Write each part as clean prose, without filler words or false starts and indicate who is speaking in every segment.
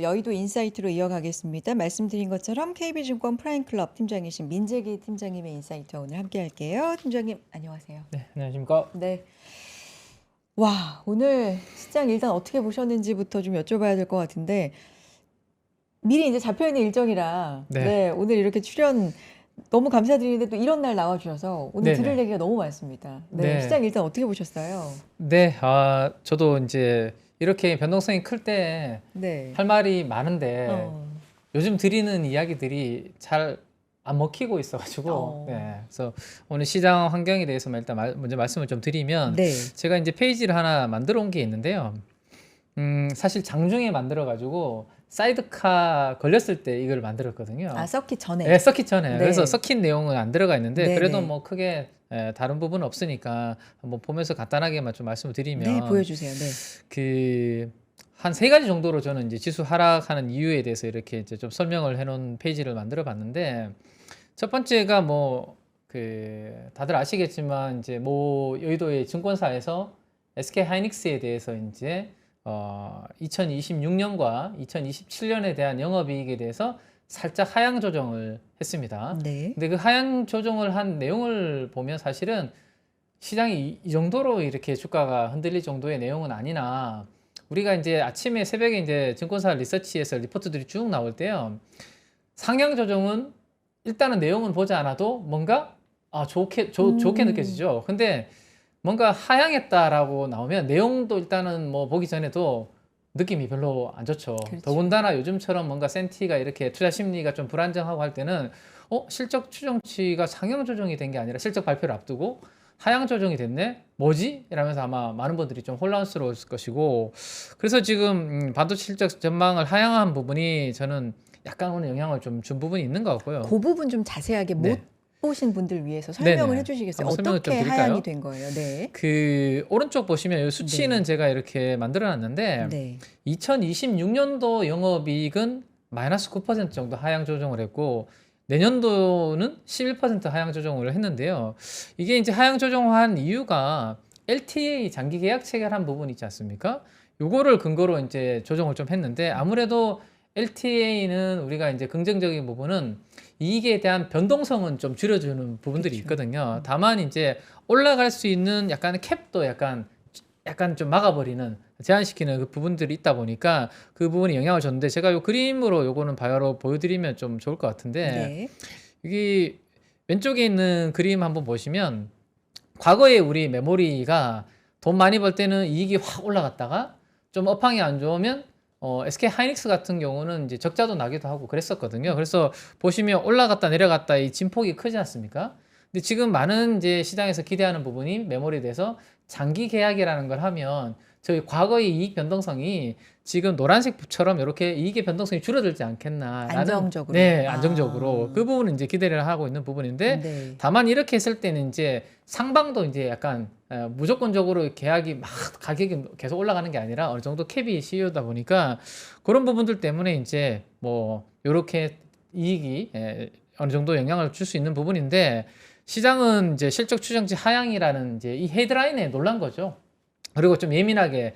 Speaker 1: 여의도 인사이트로 이어가겠습니다. 말씀드린 것처럼 KB증권 프라임클럽 팀장이신 민재기 팀장님의 인사이트 오늘 함께 할게요. 팀장님 안녕하세요.
Speaker 2: 네, 안녕하십니까?
Speaker 1: 네. 와, 오늘 시장 일단 어떻게 보셨는지부터 좀 여쭤봐야 될 것 같은데 미리 이제 잡혀 있는 일정이라
Speaker 2: 네.
Speaker 1: 오늘 이렇게 출연 너무 감사드리는데 또 이런 날 나와 주셔서 오늘
Speaker 2: 네네.
Speaker 1: 들을 얘기가 너무 많습니다.
Speaker 2: 네.
Speaker 1: 시장 일단 어떻게 보셨어요?
Speaker 2: 네, 저도 이제 이렇게 변동성이 클 때
Speaker 1: 네.
Speaker 2: 할 말이 많은데
Speaker 1: 어.
Speaker 2: 요즘 드리는 이야기들이 잘 안 먹히고 있어가지고, 네. 그래서 오늘 시장 환경에 대해서 일단 먼저 말씀을 좀 드리면
Speaker 1: 네.
Speaker 2: 제가 이제 페이지를 하나 만들어 온 게 있는데요. 사실 장중에 만들어가지고 사이드카 걸렸을 때 이걸 만들었거든요.
Speaker 1: 아, 서킷 전에.
Speaker 2: 네, 섞기 전에.
Speaker 1: 네.
Speaker 2: 그래서 섞인 내용은 안 들어가 있는데
Speaker 1: 네네.
Speaker 2: 그래도 뭐 크게 다른 부분은 없으니까 한번 보면서 간단하게만 좀 말씀을 드리면
Speaker 1: 네, 보여주세요. 네.
Speaker 2: 그 한 세 가지 정도로 저는 이제 지수 하락하는 이유에 대해서 이렇게 이제 좀 설명을 해놓은 페이지를 만들어 봤는데 첫 번째가 뭐 그 다들 아시겠지만 이제 모 여의도의 증권사에서 SK 하이닉스에 대해서 이제 2026년과 2027년에 대한 영업이익에 대해서 살짝 하향 조정을 했습니다.
Speaker 1: 네.
Speaker 2: 근데 그 하향 조정을 한 내용을 보면 사실은 시장이 이 정도로 이렇게 주가가 흔들릴 정도의 내용은 아니나 우리가 이제 아침에 새벽에 이제 증권사 리서치에서 리포트들이 쭉 나올 때요. 상향 조정은 일단은 내용은 보지 않아도 뭔가 좋게 느껴지죠. 근데 뭔가 하향했다라고 나오면 내용도 일단은 뭐 보기 전에도 느낌이 별로 안 좋죠.
Speaker 1: 그렇죠.
Speaker 2: 더군다나 요즘처럼 뭔가 센티가 이렇게 투자 심리가 좀 불안정하고 할 때는 실적 추정치가 상향 조정이 된 게 아니라 실적 발표를 앞두고 하향 조정이 됐네? 뭐지? 이러면서 아마 많은 분들이 좀 혼란스러웠을 것이고 그래서 지금 반도체 실적 전망을 하향한 부분이 저는 약간 오늘 영향을 좀 준 부분이 있는 것 같고요.
Speaker 1: 그 부분 좀 자세하게 못
Speaker 2: 네.
Speaker 1: 보신 분들 위해서 설명을
Speaker 2: 네네.
Speaker 1: 해주시겠어요?
Speaker 2: 한번 설명을 좀
Speaker 1: 어떻게
Speaker 2: 드릴까요?
Speaker 1: 하향이 된 거예요? 네.
Speaker 2: 그 오른쪽 보시면 이 수치는
Speaker 1: 네.
Speaker 2: 제가 이렇게 만들어 놨는데
Speaker 1: 네.
Speaker 2: 2026년도 영업이익은 마이너스 9% 정도 하향 조정을 했고 내년도는 11% 하향 조정을 했는데요. 이게 이제 하향 조정한 이유가 LTA 장기 계약 체결한 부분 있지 않습니까? 요거를 근거로 이제 조정을 좀 했는데 아무래도 LTA는 우리가 이제 긍정적인 부분은 이익에 대한 변동성은 좀 줄여주는 부분들이
Speaker 1: 그쵸.
Speaker 2: 있거든요. 다만 이제 올라갈 수 있는 약간 캡도 약간 좀 막아버리는 제한시키는 그 부분들이 있다 보니까 그 부분이 영향을 줬는데 제가 요 그림으로 요거는 바로 보여드리면 좀 좋을 것 같은데
Speaker 1: 네.
Speaker 2: 여기 왼쪽에 있는 그림 한번 보시면 과거에 우리 메모리가 돈 많이 벌 때는 이익이 확 올라갔다가 좀 업황이 안 좋으면 SK 하이닉스 같은 경우는 이제 적자도 나기도 하고 그랬었거든요. 그래서 보시면 올라갔다 내려갔다 이 진폭이 크지 않습니까? 근데 지금 많은 이제 시장에서 기대하는 부분이 메모리에 대해서 장기 계약이라는 걸 하면 저희 과거의 이익 변동성이 지금 노란색처럼 이렇게 이익의 변동성이 줄어들지 않겠나라는
Speaker 1: 안정적으로.
Speaker 2: 네, 안정적으로
Speaker 1: 아.
Speaker 2: 그 부분은 이제 기대를 하고 있는 부분인데
Speaker 1: 네.
Speaker 2: 다만 이렇게 했을 때는 이제 상방도 이제 약간 무조건적으로 계약이 막 가격이 계속 올라가는 게 아니라 어느 정도 캡이 씌우다 보니까 그런 부분들 때문에 이제 뭐 이렇게 이익이 어느 정도 영향을 줄 수 있는 부분인데 시장은 이제 실적 추정치 하향이라는 이제 이 헤드라인에 놀란 거죠. 그리고 좀 예민하게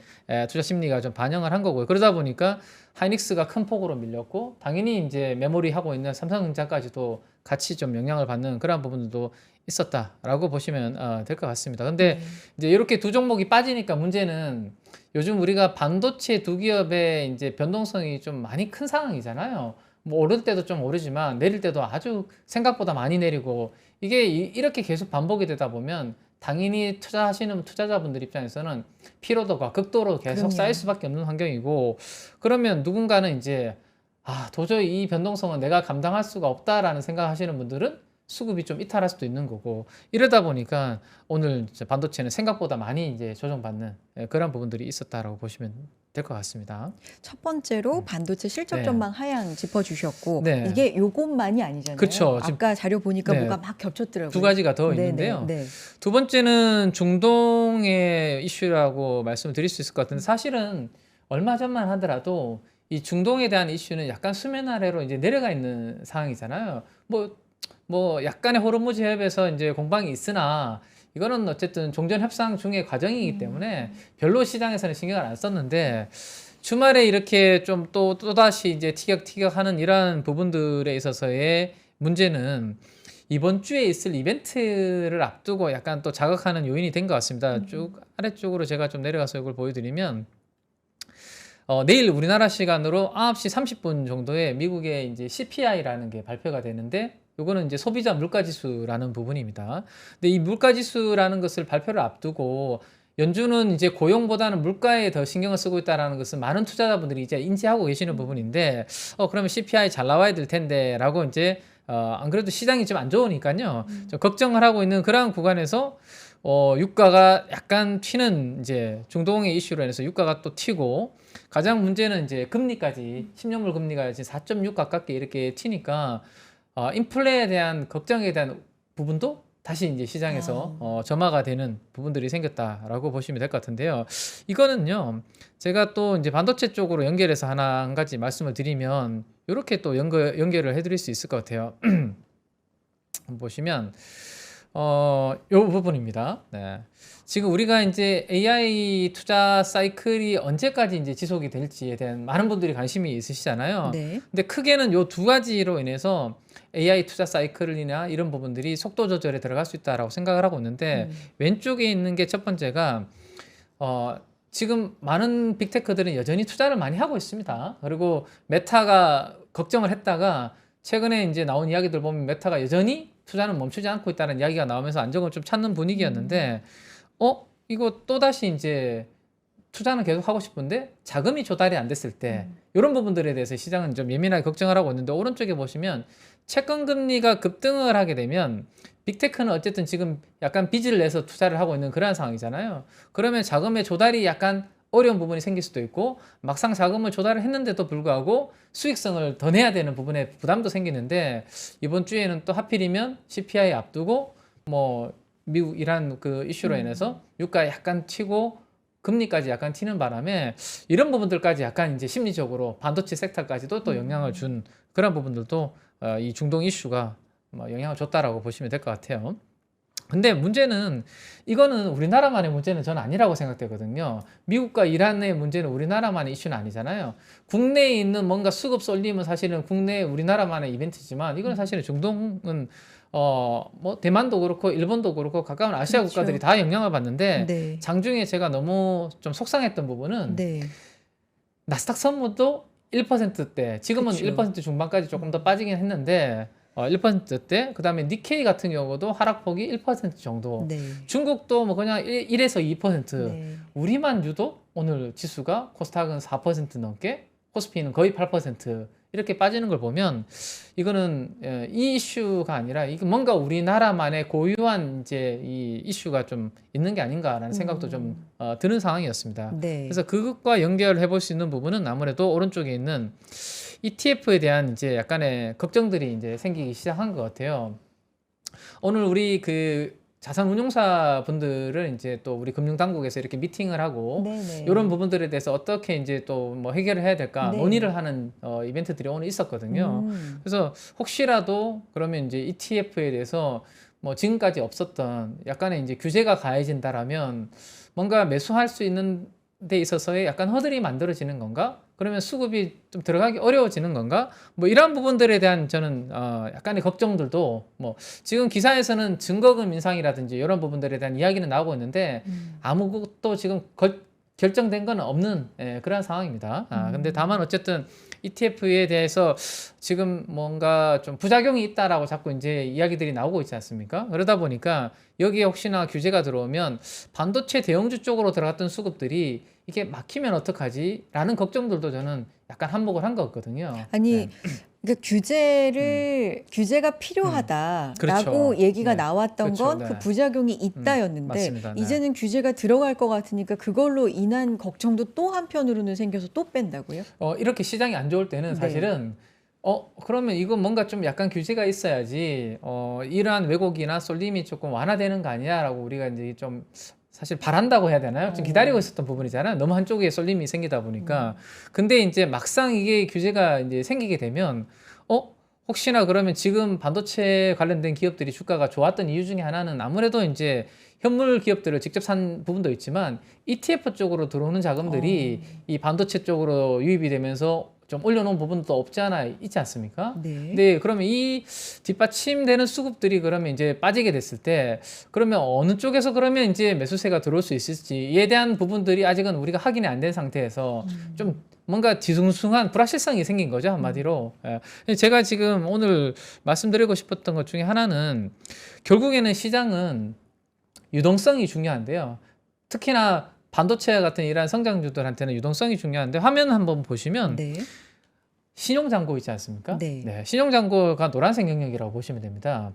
Speaker 2: 투자 심리가 좀 반영을 한 거고요. 그러다 보니까 하이닉스가 큰 폭으로 밀렸고 당연히 이제 메모리 하고 있는 삼성전자까지도 같이 좀 영향을 받는 그런 부분들도 있었다라고 보시면 될 것 같습니다. 근데 이제 이렇게 두 종목이 빠지니까 문제는 요즘 우리가 반도체 두 기업의 이제 변동성이 좀 많이 큰 상황이잖아요. 뭐 오를 때도 좀 오르지만 내릴 때도 아주 생각보다 많이 내리고 이게 이렇게 계속 반복이 되다 보면 당연히 투자하시는 투자자분들 입장에서는 피로도가 극도로 계속
Speaker 1: 그럼요.
Speaker 2: 쌓일 수밖에 없는 환경이고 그러면 누군가는 이제 도저히 이 변동성은 내가 감당할 수가 없다라는 생각하시는 분들은 수급이 좀 이탈할 수도 있는 거고 이러다 보니까 오늘 이제 반도체는 생각보다 많이 이제 조정받는 그런 부분들이 있었다라고 보시면 될 것 같습니다.
Speaker 1: 첫 번째로 반도체 실적
Speaker 2: 네.
Speaker 1: 전망 하향 짚어주셨고
Speaker 2: 네.
Speaker 1: 이게 요것만이 아니잖아요.
Speaker 2: 그쵸. 지금
Speaker 1: 아까 자료 보니까
Speaker 2: 네.
Speaker 1: 뭐가 막 겹쳤더라고요.
Speaker 2: 두 가지가 더
Speaker 1: 네네,
Speaker 2: 있는데요.
Speaker 1: 네.
Speaker 2: 두 번째는 중동의 이슈라고 말씀을 드릴 수 있을 것 같은데 사실은 얼마 전만 하더라도 이 중동에 대한 이슈는 약간 수면 아래로 이제 내려가 있는 상황이잖아요. 뭐 약간의 호르무즈 해협에서 이제 공방이 있으나 이거는 어쨌든 종전 협상 중의 과정이기 때문에 별로 시장에서는 신경을 안 썼는데 주말에 이렇게 좀 또다시 이제 티격태격하는 이러한 부분들에 있어서의 문제는 이번 주에 있을 이벤트를 앞두고 약간 또 자극하는 요인이 된 것 같습니다. 쭉 아래쪽으로 제가 좀 내려가서 이걸 보여드리면 내일 우리나라 시간으로 9시 30분 정도에 미국의 이제 CPI라는 게 발표가 되는데 요거는 이제 소비자 물가지수라는 부분입니다. 근데 이 물가지수라는 것을 발표를 앞두고 연준은 이제 고용보다는 물가에 더 신경을 쓰고 있다는 것은 많은 투자자분들이 이제 인지하고 계시는 부분인데 그러면 CPI 잘 나와야 될 텐데라고 이제 안 그래도 시장이 좀 안 좋으니까요. 좀 걱정을 하고 있는 그러한 구간에서 유가가 약간 튀는 이제 중동의 이슈로 인해서 유가가 또 튀고 가장 문제는 이제 금리까지 10년물 금리가 이제 4.6 가깝게 이렇게 튀니까 인플레에 대한 걱정에 대한 부분도 다시 이제 시장에서 점화가 되는 부분들이 생겼다라고 보시면 될 것 같은데요. 이거는요, 제가 또 이제 반도체 쪽으로 연결해서 한 가지 말씀을 드리면 이렇게 또 연결을 해드릴 수 있을 것 같아요. 보시면 요 부분입니다. 네. 지금 우리가 이제 AI 투자 사이클이 언제까지 이제 지속이 될지에 대한 많은 분들이 관심이 있으시잖아요.
Speaker 1: 네.
Speaker 2: 근데 크게는 요 두 가지로 인해서 AI 투자 사이클이나 이런 부분들이 속도 조절에 들어갈 수 있다라고 생각을 하고 있는데 왼쪽에 있는 게 첫 번째가 지금 많은 빅테크들은 여전히 투자를 많이 하고 있습니다. 그리고 메타가 걱정을 했다가 최근에 이제 나온 이야기들 보면 메타가 여전히 투자는 멈추지 않고 있다는 이야기가 나오면서 안정을 좀 찾는 분위기였는데 이거 또다시 이제 투자는 계속 하고 싶은데 자금이 조달이 안 됐을 때 이런 부분들에 대해서 시장은 좀 예민하게 걱정을 하고 있는데 오른쪽에 보시면 채권 금리가 급등을 하게 되면 빅테크는 어쨌든 지금 약간 빚을 내서 투자를 하고 있는 그런 상황이잖아요. 그러면 자금의 조달이 약간 어려운 부분이 생길 수도 있고 막상 자금을 조달을 했는데도 불구하고 수익성을 더 내야 되는 부분에 부담도 생기는데 이번 주에는 또 하필이면 CPI 앞두고 뭐 미국 이란 그 이슈로 인해서 유가 약간 튀고 금리까지 약간 튀는 바람에 이런 부분들까지 약간 이제 심리적으로 반도체 섹터까지도 또 영향을 준 그런 부분들도 이 중동 이슈가 영향을 줬다라고 보시면 될 것 같아요. 근데 문제는 이거는 우리나라만의 문제는 저는 아니라고 생각되거든요. 미국과 이란의 문제는 우리나라만의 이슈는 아니잖아요. 국내에 있는 뭔가 수급 쏠림은 사실은 국내 우리나라만의 이벤트지만 이건 사실은 중동은 뭐 대만도 그렇고 일본도 그렇고 가까운 아시아
Speaker 1: 그렇죠.
Speaker 2: 국가들이 다 영향을 받는데
Speaker 1: 네.
Speaker 2: 장중에 제가 너무 좀 속상했던 부분은
Speaker 1: 네.
Speaker 2: 나스닥 선무도 1%대 지금은
Speaker 1: 그쵸.
Speaker 2: 1% 중반까지 조금 더 빠지긴 했는데 1%대 그다음에 니케이 같은 경우도 하락폭이 1% 정도
Speaker 1: 네.
Speaker 2: 중국도 뭐 그냥 1에서 2%
Speaker 1: 네.
Speaker 2: 우리만 유독 오늘 지수가 코스닥은 4% 넘게 코스피는 거의 8% 이렇게 빠지는 걸 보면 이거는 이 이슈가 아니라 이게 뭔가 우리나라만의 고유한 이제 이 이슈가 좀 있는 게 아닌가라는 생각도 좀 드는 상황이었습니다.
Speaker 1: 네.
Speaker 2: 그래서 그것과 연결해 볼 수 있는 부분은 아무래도 오른쪽에 있는 ETF에 대한 이제 약간의 걱정들이 이제 생기기 시작한 것 같아요. 오늘 우리 그 자산운용사 분들은 이제 또 우리 금융당국에서 이렇게 미팅을 하고
Speaker 1: 네네.
Speaker 2: 이런 부분들에 대해서 어떻게 이제 또 뭐 해결을 해야 될까
Speaker 1: 네.
Speaker 2: 논의를 하는 이벤트들이 오늘 있었거든요. 그래서 혹시라도 그러면 이제 ETF에 대해서 뭐 지금까지 없었던 약간의 이제 규제가 가해진다라면 뭔가 매수할 수 있는 데 있어서의 약간 허들이 만들어지는 건가? 그러면 수급이 좀 들어가기 어려워지는 건가? 뭐 이런 부분들에 대한 저는 약간의 걱정들도 뭐 지금 기사에서는 증거금 인상이라든지 이런 부분들에 대한 이야기는 나오고 있는데 아무것도 지금 결정된 건 없는 그런 상황입니다. 근데 다만 어쨌든 ETF에 대해서 지금 뭔가 좀 부작용이 있다라고 자꾸 이제 이야기들이 나오고 있지 않습니까? 그러다 보니까 여기에 혹시나 규제가 들어오면 반도체 대형주 쪽으로 들어갔던 수급들이 이게 막히면 어떡하지? 라는 걱정들도 저는 약간 한몫을 한 것 같거든요.
Speaker 1: 아니,
Speaker 2: 네.
Speaker 1: 그러니까 규제가 필요하다라고
Speaker 2: 그렇죠.
Speaker 1: 얘기가
Speaker 2: 네.
Speaker 1: 나왔던
Speaker 2: 그렇죠.
Speaker 1: 건
Speaker 2: 네.
Speaker 1: 그 부작용이 있다였는데
Speaker 2: 맞습니다. 네.
Speaker 1: 이제는 규제가 들어갈 것 같으니까 그걸로 인한 걱정도 또 한편으로는 생겨서 또 뺀다고요?
Speaker 2: 이렇게 시장이 안 좋을 때는
Speaker 1: 네.
Speaker 2: 사실은 그러면 이거 뭔가 좀 약간 규제가 있어야지 이러한 왜곡이나 쏠림이 조금 완화되는 거 아니야라고 우리가 이제 좀 사실 바란다고 해야 되나요? 좀 기다리고 있었던 부분이잖아요. 너무 한쪽에 쏠림이 생기다 보니까. 근데 이제 막상 이게 규제가 이제 생기게 되면 혹시나 그러면 지금 반도체 관련된 기업들이 주가가 좋았던 이유 중에 하나는 아무래도 이제 현물 기업들을 직접 산 부분도 있지만 ETF 쪽으로 들어오는 자금들이 이 반도체 쪽으로 유입이 되면서 좀 올려놓은 부분도 없지 않아 있지 않습니까?
Speaker 1: 네.
Speaker 2: 네, 그러면 이 뒷받침되는 수급들이 그러면 이제 빠지게 됐을 때 그러면 어느 쪽에서 그러면 이제 매수세가 들어올 수 있을지에 대한 부분들이 아직은 우리가 확인이 안 된 상태에서 좀 뭔가 뒤숭숭한 불확실성이 생긴 거죠, 한마디로. 예. 제가 지금 오늘 말씀드리고 싶었던 것 중에 하나는 결국에는 시장은 유동성이 중요한데요. 특히나 반도체 같은 이러한 성장주들한테는 유동성이 중요한데 화면 한번 보시면
Speaker 1: 네.
Speaker 2: 신용잔고 있지 않습니까?
Speaker 1: 네.
Speaker 2: 신용잔고가 노란색 영역이라고 보시면 됩니다.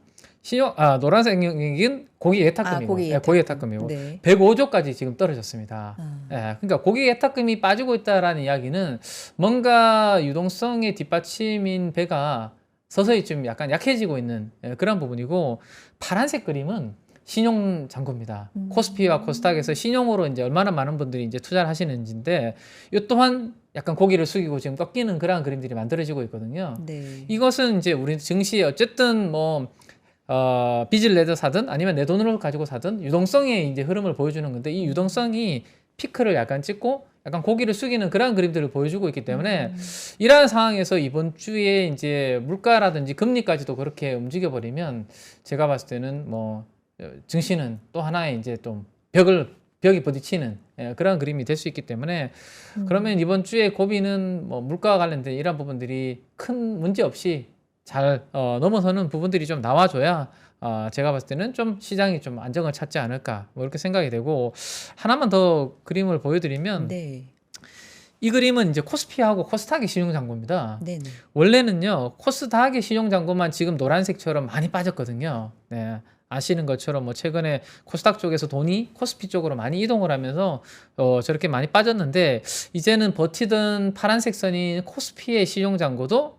Speaker 2: 노란색 영역은 고객 예탁금이고,
Speaker 1: 고객
Speaker 2: 예, 고객 예탁금이고,
Speaker 1: 네.
Speaker 2: 105조까지 지금 떨어졌습니다.
Speaker 1: 아.
Speaker 2: 예, 그러니까 고객 예탁금이 빠지고 있다라는 이야기는 뭔가 유동성의 뒷받침인 배가 서서히 좀 약간 약해지고 있는 그런 부분이고, 파란색 그림은 신용 잔고입니다. 코스피와 코스닥에서 신용으로 이제 얼마나 많은 분들이 이제 투자를 하시는지인데, 이 또한 약간 고개를 숙이고 지금 꺾이는 그러한 그림들이 만들어지고 있거든요.
Speaker 1: 네.
Speaker 2: 이것은 이제 우리 증시에 어쨌든 뭐 빚을 내서 사든 아니면 내 돈을 가지고 사든 유동성의 이제 흐름을 보여주는 건데, 이 유동성이 피크를 약간 찍고 약간 고개를 숙이는 그러한 그림들을 보여주고 있기 때문에 이러한 상황에서 이번 주에 이제 물가라든지 금리까지도 그렇게 움직여 버리면 제가 봤을 때는 뭐 증시는 또 하나의 이제 좀 벽이 부딪히는 그런 그림이 될 수 있기 때문에 그러면 이번 주에 고비는 뭐 물가와 관련된 이런 부분들이 큰 문제 없이 잘 넘어서는 부분들이 좀 나와줘야 제가 봤을 때는 좀 시장이 좀 안정을 찾지 않을까 뭐 이렇게 생각이 되고, 하나만 더 그림을 보여드리면
Speaker 1: 네.
Speaker 2: 이 그림은 이제 코스피하고 코스닥의 신용잔고입니다.
Speaker 1: 네네.
Speaker 2: 원래는요 코스닥의 신용잔고만 지금 노란색처럼 많이 빠졌거든요. 네. 아시는 것처럼 뭐 최근에 코스닥 쪽에서 돈이 코스피 쪽으로 많이 이동을 하면서 저렇게 많이 빠졌는데, 이제는 버티던 파란색 선인 코스피의 신용잔고도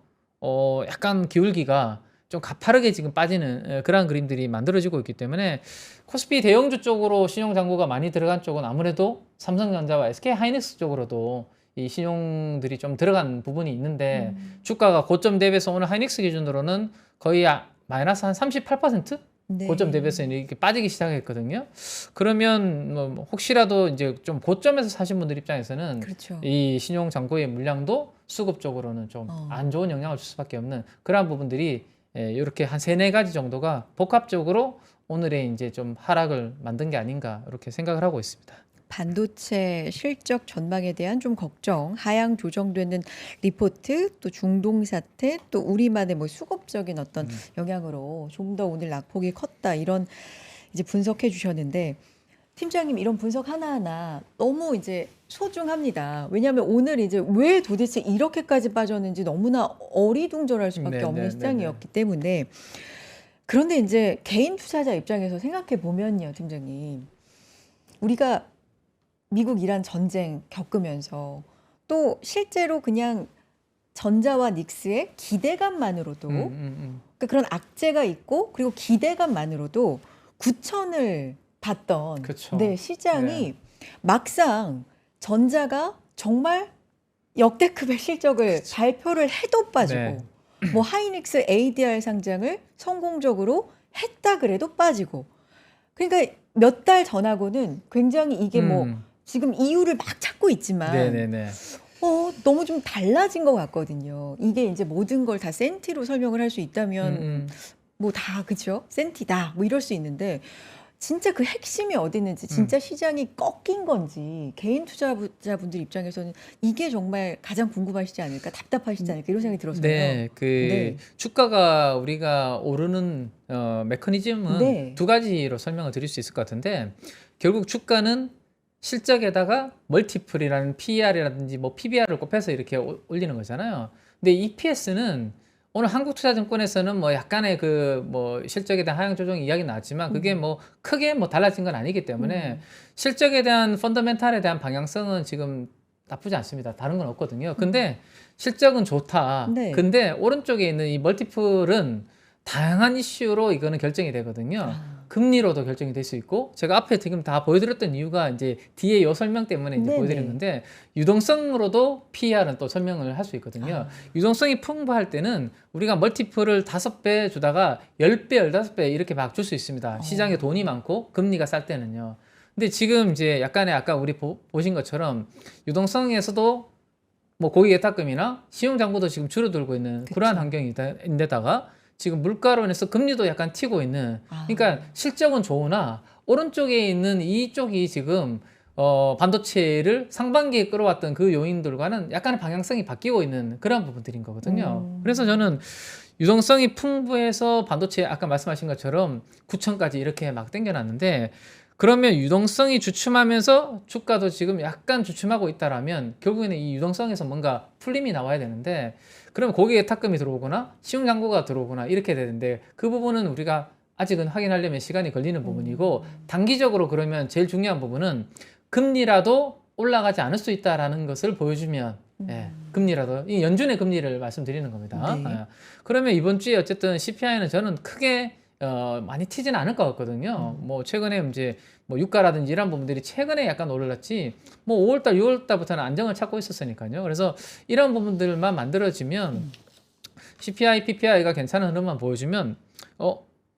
Speaker 2: 약간 기울기가 좀 가파르게 지금 빠지는 그런 그림들이 만들어지고 있기 때문에 코스피 대형주 쪽으로 신용잔고가 많이 들어간 쪽은 아무래도 삼성전자와 SK하이닉스 쪽으로도 이 신용들이 좀 들어간 부분이 있는데, 주가가 고점 대비해서 오늘 하이닉스 기준으로는 거의 마이너스 한 38%?
Speaker 1: 네.
Speaker 2: 고점 대비해서 이렇게 빠지기 시작했거든요. 그러면 뭐 혹시라도 이제 좀 고점에서 사신 분들 입장에서는
Speaker 1: 그렇죠.
Speaker 2: 이 신용 잔고의 물량도 수급 쪽으로는 좀 안 좋은 영향을 줄 수밖에 없는 그러한 부분들이 이렇게 한 3-4가지 정도가 복합적으로 오늘의 이제 좀 하락을 만든 게 아닌가 이렇게 생각을 하고 있습니다.
Speaker 1: 반도체 실적 전망에 대한 좀 걱정, 하향 조정되는 리포트, 또 중동 사태, 또 우리만의 뭐 수급적인 어떤 영향으로 좀 더 오늘 낙폭이 컸다, 이런 이제 분석해 주셨는데, 팀장님 이런 분석 하나하나 너무 이제 소중합니다. 왜냐하면 오늘 이제 왜 도대체 이렇게까지 빠졌는지 너무나 어리둥절할 수밖에 없는 시장이었기 때문에. 그런데 이제 개인 투자자 입장에서 생각해 보면요, 팀장님, 우리가 미국 이란 전쟁 겪으면서 또 실제로 그냥 전자와 닉스의 기대감만으로도 그러니까 그런 악재가 있고 그리고 기대감만으로도 9천을 받던
Speaker 2: 그쵸.
Speaker 1: 네, 시장이
Speaker 2: 네.
Speaker 1: 막상 전자가 정말 역대급의 실적을 발표를 해도 빠지고
Speaker 2: 네.
Speaker 1: 뭐 하이닉스 ADR 상장을 성공적으로 했다 그래도 빠지고, 그러니까 몇 달 전하고는 굉장히 이게 뭐 지금 이유를 막 찾고 있지만
Speaker 2: 네네네.
Speaker 1: 너무 좀 달라진 것 같거든요. 이게 이제 모든 걸 다 센티로 설명을 할 수 있다면 뭐 다 그죠? 센티다 뭐 이럴 수 있는데, 진짜 그 핵심이 어디 있는지, 진짜 시장이 꺾인 건지 개인 투자자분들 입장에서는 이게 정말 가장 궁금하시지 않을까, 답답하시지 않을까, 이런 생각이 들어서요.
Speaker 2: 네,
Speaker 1: 네.
Speaker 2: 주가가 우리가 오르는 메커니즘은
Speaker 1: 네.
Speaker 2: 2가지로 설명을 드릴 수 있을 것 같은데, 결국 주가는 실적에다가 멀티플이라는 PER이라든지 뭐 PBR을 곱해서 이렇게 올리는 거잖아요. 근데 EPS는 오늘 한국투자증권에서는 뭐 약간의 그 뭐 실적에 대한 하향 조정 이야기 나왔지만 그게 뭐 크게 뭐 달라진 건 아니기 때문에 실적에 대한 펀더멘탈에 대한 방향성은 지금 나쁘지 않습니다. 다른 건 없거든요. 근데 실적은 좋다.
Speaker 1: 네.
Speaker 2: 근데 오른쪽에 있는 이 멀티플은 다양한 이슈로 이거는 결정이 되거든요. 금리로도 결정이 될 수 있고 제가 앞에 지금 다 보여드렸던 이유가 이제 뒤에 요 설명 때문에 이제
Speaker 1: 네네.
Speaker 2: 보여드렸는데 유동성으로도 PER은 또 설명을 할 수 있거든요. 유동성이 풍부할 때는 우리가 멀티플을 5배 주다가 10배, 15배 이렇게 막 줄 수 있습니다. 시장에 돈이 많고 금리가 쌀 때는요. 근데 지금 이제 약간의 아까 우리 보신 것처럼 유동성에서도 뭐 고객 예탁금이나 신용잔고도 지금 줄어들고 있는 그러한 환경인데다가 지금 물가로 인해서 금리도 약간 튀고 있는 그러니까 실적은 좋으나 오른쪽에 있는 이쪽이 지금 반도체를 상반기에 끌어왔던 그 요인들과는 약간의 방향성이 바뀌고 있는 그런 부분들인 거거든요. 그래서 저는 유동성이 풍부해서 반도체 아까 말씀하신 것처럼 9천까지 이렇게 막 당겨놨는데 그러면 유동성이 주춤하면서 주가도 지금 약간 주춤하고 있다라면 결국에는 이 유동성에서 뭔가 풀림이 나와야 되는데 그러면 고객 예탁금이 들어오거나 신용잔고가 들어오거나 이렇게 되는데 그 부분은 우리가 아직은 확인하려면 시간이 걸리는 부분이고 단기적으로 그러면 제일 중요한 부분은 금리라도 올라가지 않을 수 있다라는 것을 보여주면 예, 금리라도 이 연준의 금리를 말씀드리는 겁니다.
Speaker 1: 네.
Speaker 2: 그러면 이번 주에 어쨌든 CPI는 저는 크게 많이 튀지는 않을 것 같거든요. 뭐 최근에 이제 뭐 유가라든지 이런 부분들이 최근에 약간 올랐지 뭐 5월달, 6월달부터는 안정을 찾고 있었으니까요. 그래서 이런 부분들만 만들어지면 CPI, PPI가 괜찮은 흐름만 보여주면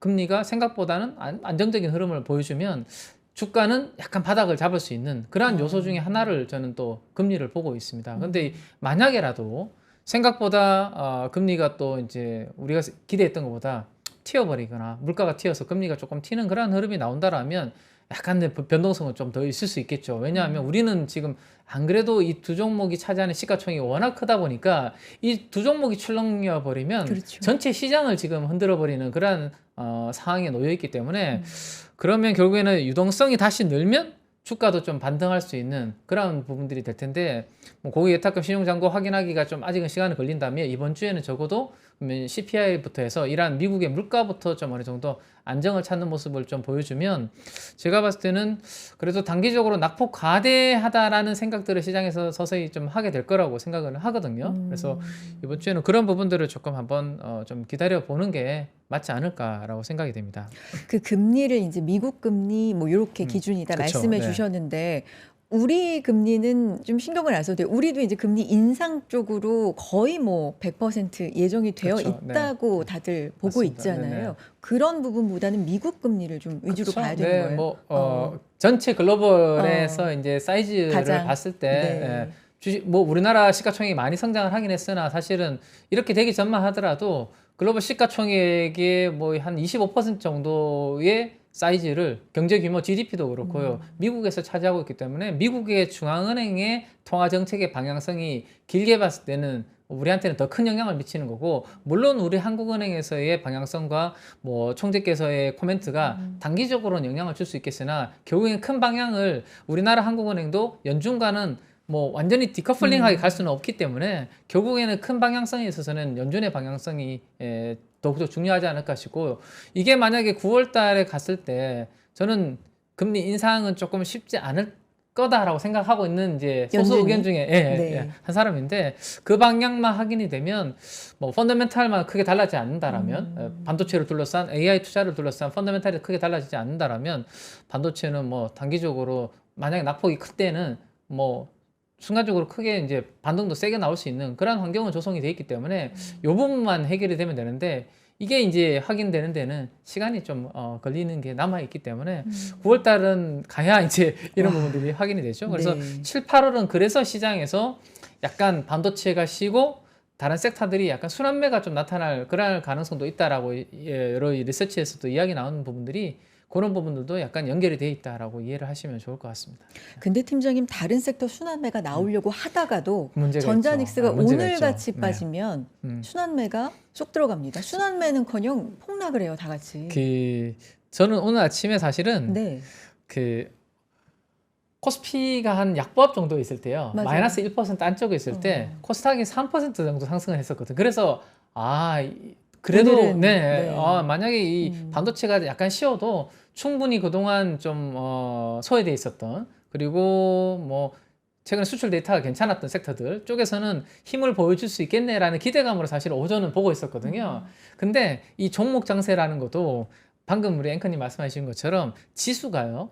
Speaker 2: 금리가 생각보다는 안정적인 흐름을 보여주면 주가는 약간 바닥을 잡을 수 있는 그러한 요소 중에 하나를 저는 또 금리를 보고 있습니다. 근데 만약에라도 생각보다 금리가 또 이제 우리가 기대했던 것보다 튀어버리거나 물가가 튀어서 금리가 조금 튀는 그런 흐름이 나온다라면 약간의 변동성은 좀 더 있을 수 있겠죠. 왜냐하면 우리는 지금 안 그래도 이 두 종목이 차지하는 시가총이 워낙 크다 보니까 이 두 종목이 출렁여 버리면
Speaker 1: 그렇죠.
Speaker 2: 전체 시장을 지금 흔들어 버리는 그런 상황에 놓여 있기 때문에 그러면 결국에는 유동성이 다시 늘면 주가도 좀 반등할 수 있는 그런 부분들이 될 텐데 뭐 고객 예탁금 신용잔고 확인하기가 좀 아직은 시간이 걸린다면 이번 주에는 적어도 CPI부터 해서 이러한 미국의 물가부터 좀 어느 정도 안정을 찾는 모습을 좀 보여주면 제가 봤을 때는 그래도 단기적으로 낙폭 과대하다라는 생각들을 시장에서 서서히 좀 하게 될 거라고 생각을 하거든요. 그래서 이번 주에는 그런 부분들을 조금 한번 좀 기다려 보는 게 맞지 않을까라고 생각이 됩니다.
Speaker 1: 그 금리를 이제 미국 금리 뭐 요렇게 기준이다
Speaker 2: 그쵸,
Speaker 1: 말씀해
Speaker 2: 네.
Speaker 1: 주셨는데 우리 금리는 좀 신경을 안 써도 돼요. 우리도 이제 금리 인상 쪽으로 거의 뭐 100% 예정이 되어
Speaker 2: 그쵸, 네.
Speaker 1: 있다고 다들 보고
Speaker 2: 맞습니다.
Speaker 1: 있잖아요.
Speaker 2: 네네.
Speaker 1: 그런 부분보다는 미국 금리를 좀 위주로
Speaker 2: 그쵸?
Speaker 1: 봐야 되는
Speaker 2: 네,
Speaker 1: 거예요.
Speaker 2: 뭐 전체 글로벌에서 이제 사이즈를
Speaker 1: 가장,
Speaker 2: 봤을 때
Speaker 1: 네.
Speaker 2: 주식 뭐 우리나라 시가총액이 많이 성장을 하긴 했으나 사실은 이렇게 되기 전만 하더라도 글로벌 시가총액의 뭐 한 25% 정도의 사이즈를 경제 규모 GDP도 그렇고요. 미국에서 차지하고 있기 때문에 미국의 중앙은행의 통화 정책의 방향성이 길게 봤을 때는 우리한테는 더 큰 영향을 미치는 거고 물론 우리 한국은행에서의 방향성과 뭐 총재께서의 코멘트가 단기적으로는 영향을 줄 수 있겠으나 결국엔 큰 방향을 우리나라 한국은행도 연준과는 뭐 완전히 디커플링하게 갈 수는 없기 때문에 결국에는 큰 방향성에 있어서는 연준의 방향성이 더욱더 중요하지 않을까 싶고 이게 만약에 9월 달에 갔을 때 저는 금리 인상은 조금 쉽지 않을 거다라고 생각하고 있는 이제 소수
Speaker 1: 연준이?
Speaker 2: 의견 중에
Speaker 1: 네.
Speaker 2: 한 사람인데 그 방향만 확인이 되면 뭐 펀더멘탈만 크게 달라지지 않는다라면 반도체를 둘러싼 AI 투자를 둘러싼 펀더멘탈이 크게 달라지지 않는다라면 반도체는 뭐 단기적으로 만약에 낙폭이 클 때는 뭐 순간적으로 크게 이제 반등도 세게 나올 수 있는 그런 환경은 조성이 돼 있기 때문에 이 부분만 해결이 되면 되는데 이게 이제 확인되는 데는 시간이 좀 걸리는 게 남아 있기 때문에 9월 달은 가야 이제 이런 부분들이 확인이 되죠. 그래서
Speaker 1: 네.
Speaker 2: 7, 8월은 그래서 시장에서 약간 반도체가 쉬고 다른 섹터들이 약간 순환매가 좀 나타날 그럴 가능성도 있다라고 여러 리서치에서도 이야기 나오는 부분들이 그런 부분들도 약간 연결이 돼 있다라고 이해를 하시면 좋을 것 같습니다.
Speaker 1: 근데 팀장님 다른 섹터 순환매가 나오려고 하다가도
Speaker 2: 문제가
Speaker 1: 전자닉스가
Speaker 2: 있죠. 문제가
Speaker 1: 오늘
Speaker 2: 있죠.
Speaker 1: 같이
Speaker 2: 네.
Speaker 1: 빠지면
Speaker 2: 음.
Speaker 1: 순환매가 쏙 들어갑니다. 순환매는커녕 폭락을 해요, 다 같이.
Speaker 2: 저는 오늘 아침에 사실은
Speaker 1: 네.
Speaker 2: 코스피가 한 약보합 정도 있을 때요.
Speaker 1: 맞아요.
Speaker 2: 마이너스 1% 안쪽에 있을 때 코스닥이 3% 정도 상승을 했었거든. 그래서 그래도
Speaker 1: 오늘은,
Speaker 2: 네.
Speaker 1: 네.
Speaker 2: 만약에 이 반도체가 약간 쉬어도 충분히 그동안 좀 소외돼 있었던 그리고 뭐 최근에 수출 데이터가 괜찮았던 섹터들 쪽에서는 힘을 보여줄 수 있겠네라는 기대감으로 사실 오전은 보고 있었거든요. 근데 이 종목 장세라는 것도 방금 우리 앵커님 말씀하신 것처럼 지수가요.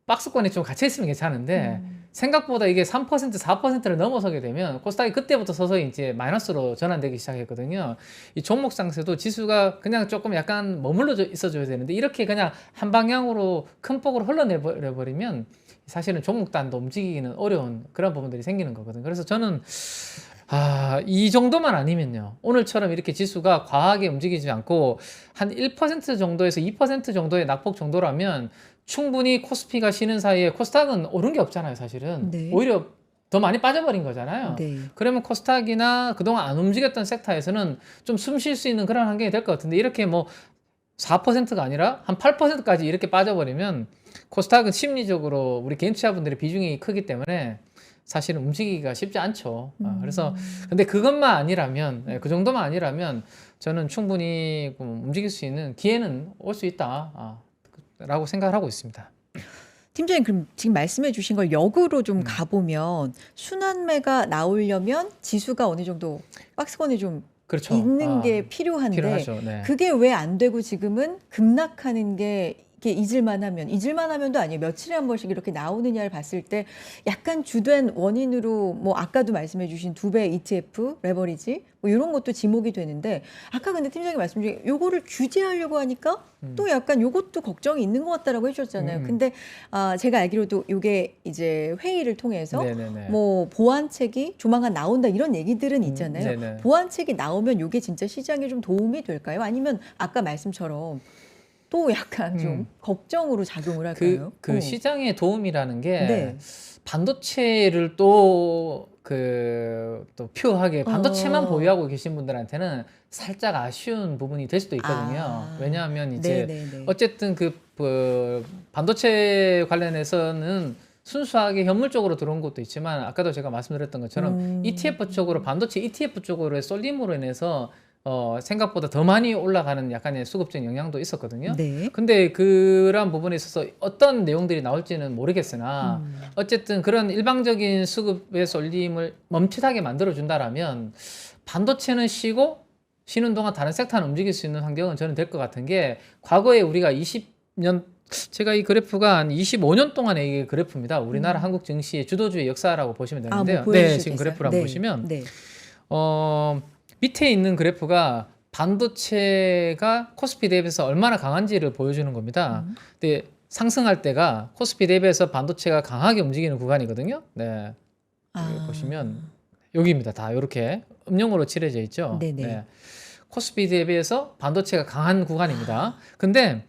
Speaker 2: 박스권에 좀 갇혀 있으면 괜찮은데 생각보다 이게 3%, 4%를 넘어서게 되면 코스닥이 그때부터 서서히 이제 마이너스로 전환되기 시작했거든요. 이 종목 상세도 지수가 그냥 조금 약간 머물러 있어줘야 되는데 이렇게 그냥 한 방향으로 큰 폭으로 흘러내버리면 사실은 종목단도 움직이기는 어려운 그런 부분들이 생기는 거거든요. 그래서 저는 이 정도만 아니면요. 오늘처럼 이렇게 지수가 과하게 움직이지 않고 한 1% 정도에서 2% 정도의 낙폭 정도라면 충분히 코스피가 쉬는 사이에 코스닥은 오른 게 없잖아요, 사실은.
Speaker 1: 네.
Speaker 2: 오히려 더 많이 빠져버린 거잖아요.
Speaker 1: 네.
Speaker 2: 그러면 코스닥이나 그동안 안 움직였던 섹터에서는 좀 숨 쉴 수 있는 그런 환경이 될 것 같은데 이렇게 뭐 4%가 아니라 한 8%까지 이렇게 빠져버리면 코스닥은 심리적으로 우리 개인 투자분들의 비중이 크기 때문에 사실은 움직이기가 쉽지 않죠. 그래서 근데 그것만 아니라면 그 정도만 아니라면 저는 충분히 움직일 수 있는 기회는 올 수 있다 라고 생각을 하고 있습니다.
Speaker 1: 팀장님 그럼 지금 말씀해 주신 걸 역으로 좀 가보면 순환매가 나오려면 지수가 어느 정도 박스권에 좀
Speaker 2: 그렇죠.
Speaker 1: 있는 게 필요한데
Speaker 2: 필요하죠. 네.
Speaker 1: 그게 왜 안 되고 지금은 급락하는 게 이게 잊을만 하면도 아니에요. 며칠에 한 번씩 이렇게 나오느냐를 봤을 때 약간 주된 원인으로 뭐 아까도 말씀해 주신 2배 ETF, 레버리지 뭐 이런 것도 지목이 되는데 아까 근데 팀장님 말씀 중에 요거를 규제하려고 하니까 또 약간 요것도 걱정이 있는 것 같다라고 해주셨잖아요. 근데 제가 알기로도 요게 이제 회의를 통해서
Speaker 2: 네네네.
Speaker 1: 뭐 보완책이 조만간 나온다 이런 얘기들은 있잖아요.
Speaker 2: 네네.
Speaker 1: 보완책이 나오면 요게 진짜 시장에 좀 도움이 될까요? 아니면 아까 말씀처럼 또 약간 좀 걱정으로 작용을 할까요?
Speaker 2: 그 시장의 도움이라는 게
Speaker 1: 네.
Speaker 2: 반도체를 또 표하게 반도체만
Speaker 1: 어.
Speaker 2: 보유하고 계신 분들한테는 살짝 아쉬운 부분이 될 수도 있거든요. 왜냐하면 이제
Speaker 1: 네네네.
Speaker 2: 어쨌든 반도체 관련해서는 순수하게 현물적으로 들어온 것도 있지만 아까도 제가 말씀드렸던 것처럼 ETF 쪽으로 반도체 ETF 쪽으로의 쏠림으로 인해서 생각보다 더 많이 올라가는 약간의 수급적인 영향도 있었거든요.
Speaker 1: 네.
Speaker 2: 근데 그러한 부분에 있어서 어떤 내용들이 나올지는 모르겠으나 어쨌든 그런 일방적인 수급의 쏠림을 멈칫하게 만들어준다라면 반도체는 쉬는 동안 다른 섹터는 움직일 수 있는 환경은 저는 될 것 같은 게 과거에 우리가 20년 제가 이 그래프가 한 25년 동안의 이 그래프입니다. 우리나라 한국 증시의 주도주의 역사라고 보시면 되는데요.
Speaker 1: 뭐
Speaker 2: 네, 지금 그래프를 한번
Speaker 1: 네.
Speaker 2: 보시면
Speaker 1: 네.
Speaker 2: 밑에 있는 그래프가 반도체가 코스피 대비해서 얼마나 강한지를 보여주는 겁니다. 근데 상승할 때가 코스피 대비해서 반도체가 강하게 움직이는 구간이거든요. 네. 여기 보시면 여기입니다. 다 이렇게 음영으로 칠해져 있죠.
Speaker 1: 네네.
Speaker 2: 네. 코스피 대비해서 반도체가 강한 구간입니다. 근데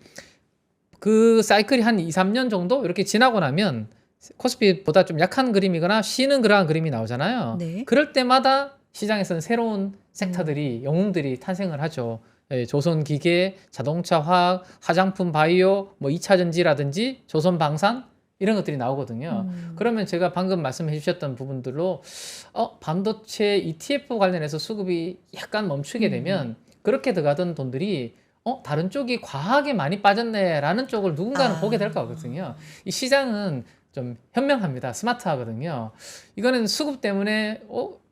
Speaker 2: 그 사이클이 한 2, 3년 정도 이렇게 지나고 나면 코스피보다 좀 약한 그림이거나 쉬는 그러한 그림이 나오잖아요.
Speaker 1: 네.
Speaker 2: 그럴 때마다 시장에서는 새로운 섹터들이 영웅들이 탄생을 하죠. 예, 조선기계, 자동차, 화학, 화장품, 바이오, 뭐 2차 전지라든지 조선방산 이런 것들이 나오거든요. 그러면 제가 방금 말씀해 주셨던 부분들로 반도체 ETF 관련해서 수급이 약간 멈추게 되면 그렇게 들어가던 돈들이 다른 쪽이 과하게 많이 빠졌네라는 쪽을 누군가는 보게 될 거거든요. 이 시장은 좀 현명합니다. 스마트하거든요. 이거는 수급 때문에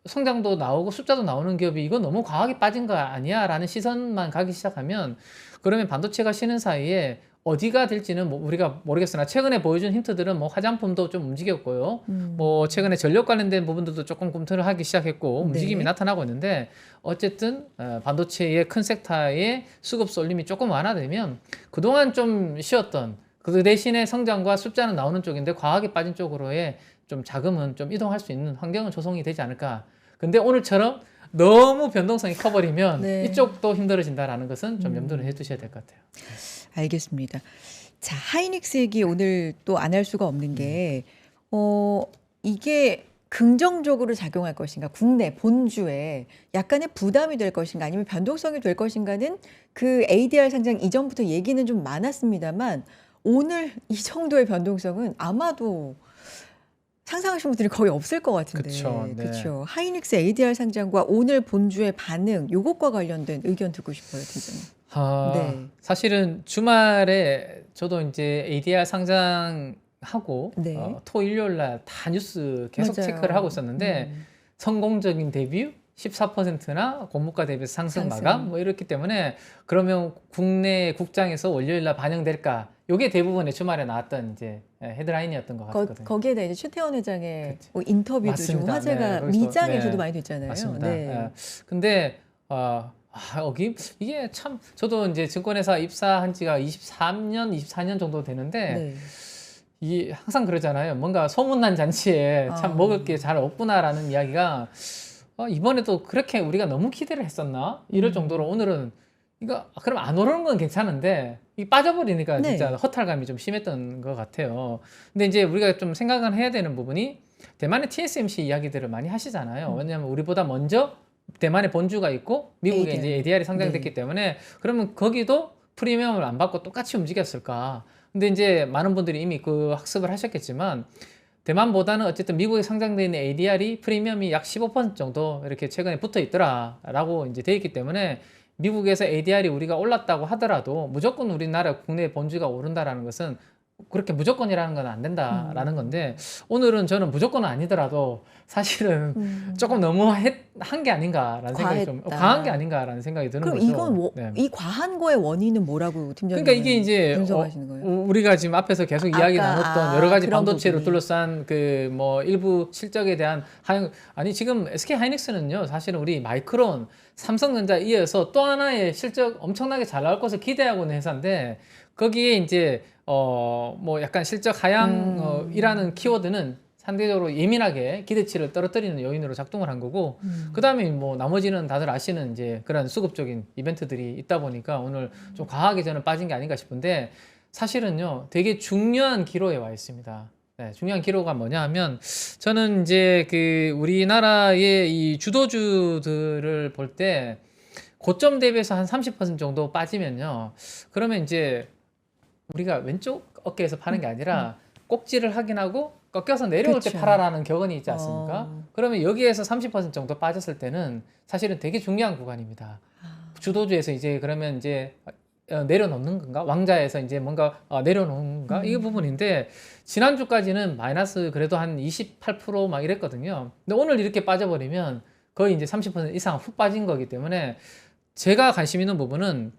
Speaker 2: 성장도 나오고 숫자도 나오는 기업이 이거 너무 과하게 빠진 거 아니야? 라는 시선만 가기 시작하면 그러면 반도체가 쉬는 사이에 어디가 될지는 뭐 우리가 모르겠으나 최근에 보여준 힌트들은 뭐 화장품도 좀 움직였고요. 뭐 최근에 전력 관련된 부분들도 조금 꿈틀을 하기 시작했고 움직임이
Speaker 1: 네.
Speaker 2: 나타나고 있는데 어쨌든 반도체의 큰 섹터의 수급 쏠림이 조금 완화되면 그동안 좀 쉬었던 그 대신에 성장과 숫자는 나오는 쪽인데 과하게 빠진 쪽으로의 좀 자금은 좀 이동할 수 있는 환경은 조성이 되지 않을까. 근데 오늘처럼 너무 변동성이 커버리면
Speaker 1: 네.
Speaker 2: 이쪽도 힘들어진다라는 것은 좀 염두를 해두셔야 될 것 같아요.
Speaker 1: 알겠습니다. 자, 하이닉스 얘기 오늘 또 안 할 수가 없는 게 이게 긍정적으로 작용할 것인가, 국내 본주에 약간의 부담이 될 것인가, 아니면 변동성이 될 것인가는 그 ADR 상장 이전부터 얘기는 좀 많았습니다만 오늘 이 정도의 변동성은 아마도 상상하시는 분들이 거의 없을 것 같은데.
Speaker 2: 그쵸, 네.
Speaker 1: 그렇죠. 하이닉스 ADR 상장과 오늘 본주의 반응, 요것과 관련된 의견 듣고 싶어요, 팀장님. 네.
Speaker 2: 사실은 주말에 저도 이제 ADR 상장하고
Speaker 1: 네.
Speaker 2: 토 일요일 날 다 뉴스 계속
Speaker 1: 맞아요.
Speaker 2: 체크를 하고 있었는데 성공적인 데뷔, 14%나 공모가 대비해서 상승
Speaker 1: 상승.
Speaker 2: 마감 뭐 이렇기 때문에 그러면 국내 국장에서 월요일 날 반영될까? 요게 대부분의 주말에 나왔던 이제 헤드라인이었던 것 같거든요.
Speaker 1: 거기에 대해 이제 최태원 회장의
Speaker 2: 그치.
Speaker 1: 뭐 인터뷰도 좀
Speaker 2: 맞습니다.
Speaker 1: 화제가
Speaker 2: 네, 거기서,
Speaker 1: 미장에서도
Speaker 2: 네,
Speaker 1: 많이 됐잖아요.
Speaker 2: 맞습니다.
Speaker 1: 네.
Speaker 2: 예. 근데 여기 이게 참 저도 이제 증권회사 입사한 지가 23년, 24년 정도 되는데
Speaker 1: 네.
Speaker 2: 이 항상 그러잖아요. 뭔가 소문난 잔치에 참 먹을 게 잘 없구나라는 이야기가 이번에도 그렇게 우리가 너무 기대를 했었나? 이럴 정도로 오늘은 이거 그럼 안 오르는 건 괜찮은데 이 빠져버리니까
Speaker 1: 네.
Speaker 2: 진짜 허탈감이 좀 심했던 것 같아요. 근데 이제 우리가 좀 생각을 해야 되는 부분이 대만의 TSMC 이야기들을 많이 하시잖아요. 왜냐하면 우리보다 먼저 대만에 본주가 있고 미국에 이제 ADR이 상장됐기
Speaker 1: 네.
Speaker 2: 때문에 그러면 거기도 프리미엄을 안 받고 똑같이 움직였을까? 근데 이제 많은 분들이 이미 그 학습을 하셨겠지만 대만보다는 어쨌든 미국에 상장되어 있는 ADR이 프리미엄이 약 15% 정도 이렇게 최근에 붙어 있더라라고 이제 돼 있기 때문에 미국에서 ADR이 우리가 올랐다고 하더라도 무조건 우리나라 국내 본주가 오른다라는 것은 그렇게 무조건이라는 건 안 된다라는 건데 오늘은 저는 무조건은 아니더라도 사실은 조금 너무 한 게 아닌가라는 생각이 좀
Speaker 1: 과했다.
Speaker 2: 과한 게 아닌가라는 생각이 드는
Speaker 1: 그럼
Speaker 2: 거죠.
Speaker 1: 이건
Speaker 2: 네.
Speaker 1: 이 과한 거의 원인은 뭐라고 팀장님?
Speaker 2: 그러니까 이게 이제
Speaker 1: 분석하시는 거예요?
Speaker 2: 우리가 지금 앞에서 계속 이야기 나눴던 여러 가지
Speaker 1: 그런
Speaker 2: 반도체로
Speaker 1: 부분이.
Speaker 2: 둘러싼 그 뭐 일부 실적에 대한 아니 지금 SK 하이닉스는요 사실은 우리 마이크론, 삼성전자 이어서 또 하나의 실적 엄청나게 잘 나올 것을 기대하고 있는 회사인데 거기에 이제 뭐 약간 실적 하향이라는 키워드는 상대적으로 예민하게 기대치를 떨어뜨리는 요인으로 작동을 한 거고 그 다음에 뭐 나머지는 다들 아시는 이제 그런 수급적인 이벤트들이 있다 보니까 오늘 좀 과하게 저는 빠진 게 아닌가 싶은데 사실은요 되게 중요한 기로에 와 있습니다. 네, 중요한 기로가 뭐냐 하면 저는 이제 그 우리나라의 이 주도주들을 볼 때 고점 대비해서 한 30% 정도 빠지면요 그러면 이제 우리가 왼쪽 어깨에서 파는 게 아니라 꼭지를 확인하고 꺾여서 내려올 때
Speaker 1: 그쵸.
Speaker 2: 팔아라는 격언이 있지 않습니까?
Speaker 1: 어.
Speaker 2: 그러면 여기에서 30% 정도 빠졌을 때는 사실은 되게 중요한 구간입니다. 주도주에서 이제 그러면 이제 내려놓는 건가? 왕자에서 이제 뭔가 내려놓는 건가? 이 부분인데 지난주까지는 마이너스 그래도 한 28%막 이랬거든요. 근데 오늘 이렇게 빠져버리면 거의 이제 30% 이상 훅 빠진 거기 때문에 제가 관심 있는 부분은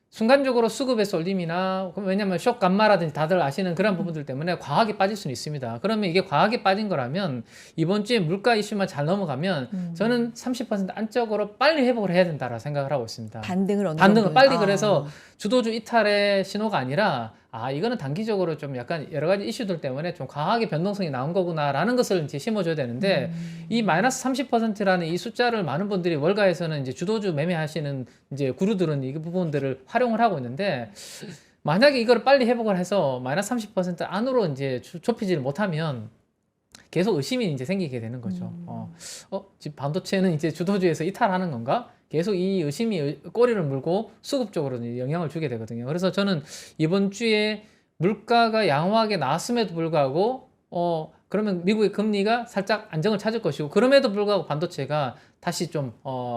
Speaker 2: 순간적으로 수급의 쏠림이나 왜냐면 쇼 감마라든지 다들 아시는 그런 부분들 때문에 과하게 빠질 수는 있습니다. 그러면 이게 과하게 빠진 거라면 이번 주에 물가 이슈만 잘 넘어가면 저는 30% 안쪽으로 빨리 회복을 해야 된다라고 생각을 하고 있습니다.
Speaker 1: 반등을 어느
Speaker 2: 반등을
Speaker 1: 정도는-
Speaker 2: 빨리 그래서 주도주 이탈의 신호가 아니라 이거는 단기적으로 좀 약간 여러 가지 이슈들 때문에 좀 과하게 변동성이 나온 거구나라는 것을 이제 심어줘야 되는데 이 마이너스 30%라는 이 숫자를 많은 분들이 월가에서는 이제 주도주 매매하시는 이제 구루들은 이 부분들을 활용을 하고 있는데 만약에 이걸 빨리 회복을 해서 마이너스 30% 안으로 이제 좁히지를 못하면 계속 의심이 이제 생기게 되는 거죠. 지금 반도체는 이제 주도주에서 이탈하는 건가? 계속 이 의심이 꼬리를 물고 수급 쪽으로 영향을 주게 되거든요. 그래서 저는 이번 주에 물가가 양호하게 나왔음에도 불구하고 그러면 미국의 금리가 살짝 안정을 찾을 것이고 그럼에도 불구하고 반도체가 다시 좀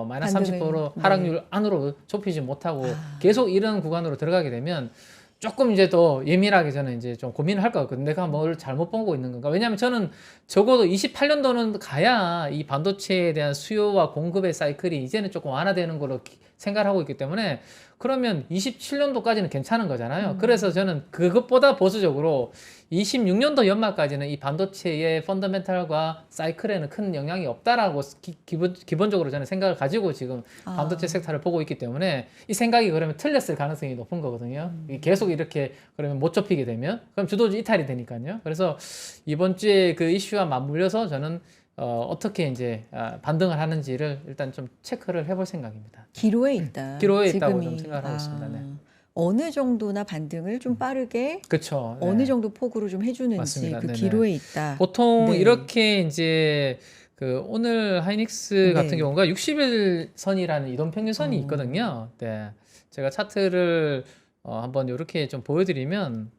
Speaker 2: 마이너스 30% 하락률 안으로 좁히지 못하고 계속 이런 구간으로 들어가게 되면 조금 이제 더 예민하게 저는 이제 좀 고민을 할 것 같거든요. 내가 뭘 잘못 보고 있는 건가? 왜냐하면 저는 적어도 28년도는 가야 이 반도체에 대한 수요와 공급의 사이클이 이제는 조금 완화되는 걸로 생각을 하고 있기 때문에 그러면 27년도까지는 괜찮은 거잖아요. 그래서 저는 그것보다 보수적으로 26년도 연말까지는 이 반도체의 펀더멘탈과 사이클에는 큰 영향이 없다라고 기본적으로 저는 생각을 가지고 지금 반도체 섹터를 보고 있기 때문에 이 생각이 그러면 틀렸을 가능성이 높은 거거든요. 계속 이렇게 그러면 못 좁히게 되면 그럼 주도주 이탈이 되니까요. 그래서 이번 주에 그 이슈와 맞물려서 저는 어떻게 이제 반등을 하는지를 일단 좀 체크를 해볼 생각입니다.
Speaker 1: 기로에 있다.
Speaker 2: 기로에 있다고
Speaker 1: 지금이.
Speaker 2: 좀 생각을 하고 있습니다. 네.
Speaker 1: 어느 정도나 반등을 좀 빠르게
Speaker 2: 그렇죠.
Speaker 1: 어느 정도 폭으로 좀 해주는지
Speaker 2: 맞습니다.
Speaker 1: 그
Speaker 2: 네네.
Speaker 1: 기로에 있다.
Speaker 2: 보통
Speaker 1: 네.
Speaker 2: 이렇게 이제 그 오늘 하이닉스 같은
Speaker 1: 네.
Speaker 2: 경우가 60일 선이라는 이동 평균선이 있거든요. 네. 제가 차트를 한번 이렇게 좀 보여드리면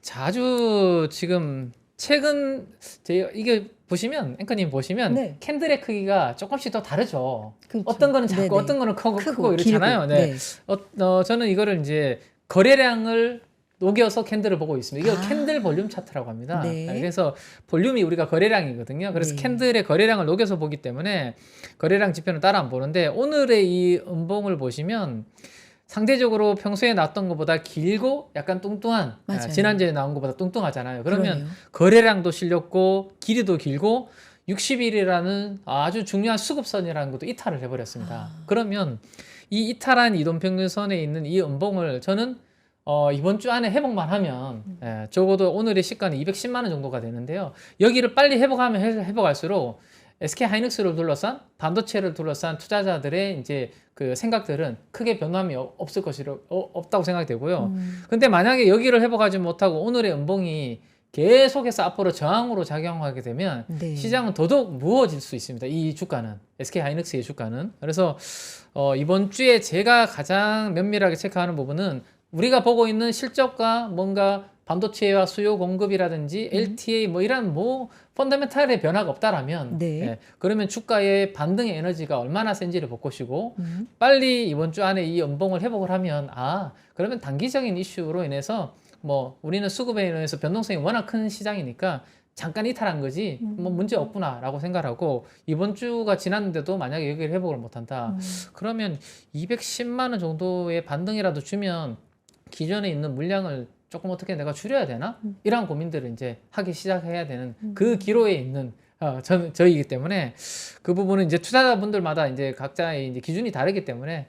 Speaker 2: 자주 지금 최근 이게 보시면 앵커님 보시면
Speaker 1: 네.
Speaker 2: 캔들의 크기가 조금씩 더 다르죠.
Speaker 1: 그렇죠.
Speaker 2: 어떤 거는 작고
Speaker 1: 네네.
Speaker 2: 어떤 거는 크고
Speaker 1: 크고
Speaker 2: 이렇잖아요.
Speaker 1: 길고.
Speaker 2: 네. 저는 이거를 이제 거래량을 녹여서 캔들을 보고 있습니다. 이거
Speaker 1: 아.
Speaker 2: 캔들 볼륨 차트라고 합니다.
Speaker 1: 네.
Speaker 2: 그래서 볼륨이 우리가 거래량이거든요. 그래서
Speaker 1: 네.
Speaker 2: 캔들의 거래량을 녹여서 보기 때문에 거래량 지표는 따라 안 보는데 오늘의 이 음봉을 보시면 상대적으로 평소에 나왔던 것보다 길고 약간 뚱뚱한
Speaker 1: 맞아요.
Speaker 2: 지난주에 나온 것보다 뚱뚱하잖아요. 그러면
Speaker 1: 그러네요.
Speaker 2: 거래량도 실렸고 길이도 길고 60일이라는 아주 중요한 수급선이라는 것도 이탈을 해버렸습니다. 그러면 이 이탈한 이동평균선에 있는 이 음봉을 저는 이번 주 안에 회복만 하면 적어도 오늘의 시가는 210만 원 정도가 되는데요. 여기를 빨리 회복하면 회복할수록 SK 하이닉스를 둘러싼 반도체를 둘러싼 투자자들의 이제 그 생각들은 크게 변함이 없을 것이라 없다고 생각이 되고요. 근데 만약에 여기를 회복하지 못하고 오늘의 음봉이 계속해서 앞으로 저항으로 작용하게 되면
Speaker 1: 네.
Speaker 2: 시장은 더더욱 무거워질 수 있습니다. 이 주가는 SK 하이닉스의 주가는. 그래서 이번 주에 제가 가장 면밀하게 체크하는 부분은 우리가 보고 있는 실적과 뭔가 반도체와 수요 공급이라든지 LTA 뭐 이런 펀더멘탈의 변화가 없다라면
Speaker 1: 네.
Speaker 2: 그러면 주가의 반등의 에너지가 얼마나 센지를 볼 것이고 빨리 이번 주 안에 이 연봉을 회복을 하면 그러면 단기적인 이슈로 인해서 뭐 우리는 수급에 인해서 변동성이 워낙 큰 시장이니까 잠깐 이탈한 거지 뭐 문제 없구나라고 생각하고 이번 주가 지났는데도 만약에 여기를 회복을 못한다 그러면 210만 원 정도의 반등이라도 주면 기존에 있는 물량을 조금 어떻게 내가 줄여야 되나? 이런 고민들을 이제 하기 시작해야 되는 그 기로에 있는 저희이기 때문에 그 부분은 이제 투자자분들마다 이제 각자의 이제 기준이 다르기 때문에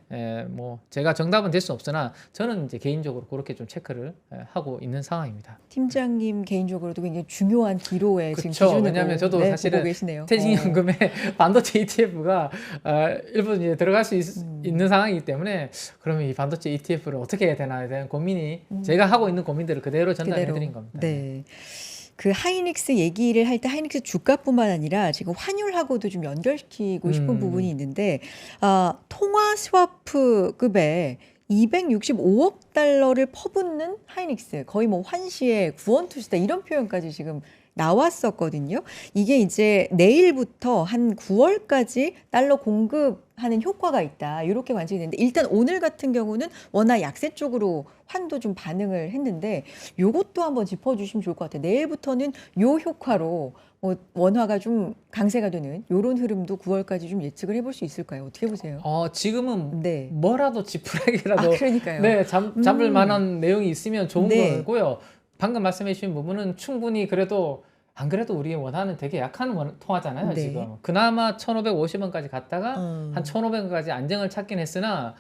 Speaker 2: 뭐 제가 정답은 될 수 없으나 저는 이제 개인적으로 그렇게 좀 체크를 하고 있는 상황입니다.
Speaker 1: 팀장님 개인적으로도 굉장히 중요한 기로에 지금
Speaker 2: 그쵸.
Speaker 1: 기준으로
Speaker 2: 왜냐하면 저도
Speaker 1: 보고
Speaker 2: 사실은
Speaker 1: 계시네요.
Speaker 2: 퇴직연금에 반도체 ETF가 일부 이제 들어갈 수 있는 상황이기 때문에 그러면 이 반도체 ETF를 어떻게 해야 되나에 대한 고민이 제가 하고 있는 고민들을 그대로 전달해드린 겁니다.
Speaker 1: 네. 그 하이닉스 얘기를 할 때 하이닉스 주가뿐만 아니라 지금 환율하고도 좀 연결시키고 싶은 부분이 있는데 통화 스와프급에 265억 달러를 퍼붓는 하이닉스 거의 뭐 환시의 구원투시다 이런 표현까지 지금 나왔었거든요. 이게 이제 내일부터 한 9월까지 달러 공급하는 효과가 있다. 이렇게 관측이 되는데 일단 오늘 같은 경우는 워낙 약세 쪽으로 환도 좀 반응을 했는데 요것도 한번 짚어주시면 좋을 것 같아요. 내일부터는 요 효과로 뭐 원화가 좀 강세가 되는 요런 흐름도 9월까지 좀 예측을 해볼 수 있을까요? 어떻게 보세요?
Speaker 2: 지금은
Speaker 1: 네.
Speaker 2: 뭐라도 지푸라기라도
Speaker 1: 그러니까요.
Speaker 2: 네, 잡을 만한 내용이 있으면 좋은
Speaker 1: 네.
Speaker 2: 거고요. 방금 말씀해 주신 부분은 충분히 그래도 안 그래도 우리 원화는 되게 약한 통화잖아요.
Speaker 1: 네.
Speaker 2: 지금 그나마 1,550원까지 갔다가 한 1,500원까지 안정을 찾긴 했으나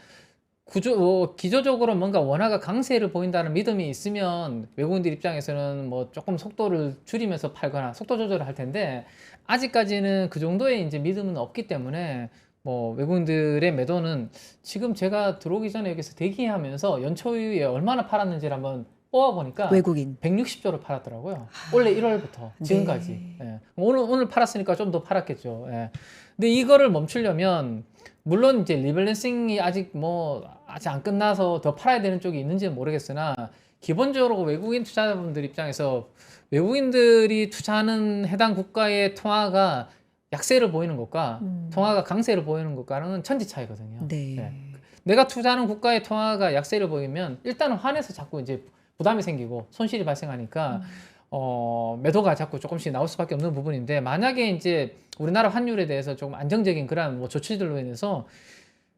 Speaker 2: 기조적으로 뭔가 원화가 강세를 보인다는 믿음이 있으면 외국인들 입장에서는 뭐 조금 속도를 줄이면서 팔거나 속도 조절을 할 텐데 아직까지는 그 정도의 이제 믿음은 없기 때문에 뭐 외국인들의 매도는 지금 제가 들어오기 전에 여기서 대기하면서 연초 이후에 얼마나 팔았는지를 한번 뽑아보니까
Speaker 1: 외국인
Speaker 2: 160조를 팔았더라고요. 원래 1월부터 지금까지.
Speaker 1: 네.
Speaker 2: 예. 오늘 팔았으니까 좀 더 팔았겠죠. 예. 근데 이거를 멈추려면 물론 이제 리밸런싱이 아직 안 끝나서 더 팔아야 되는 쪽이 있는지는 모르겠으나 기본적으로 외국인 투자자분들 입장에서 외국인들이 투자하는 해당 국가의 통화가 약세를 보이는 것과 통화가 강세를 보이는 것과는 천지 차이거든요.
Speaker 1: 네.
Speaker 2: 예. 내가 투자하는 국가의 통화가 약세를 보이면 일단은 환에서 자꾸 이제 부담이 생기고 손실이 발생하니까 매도가 자꾸 조금씩 나올 수밖에 없는 부분인데 만약에 이제 우리나라 환율에 대해서 조금 안정적인 그런 뭐 조치들로 인해서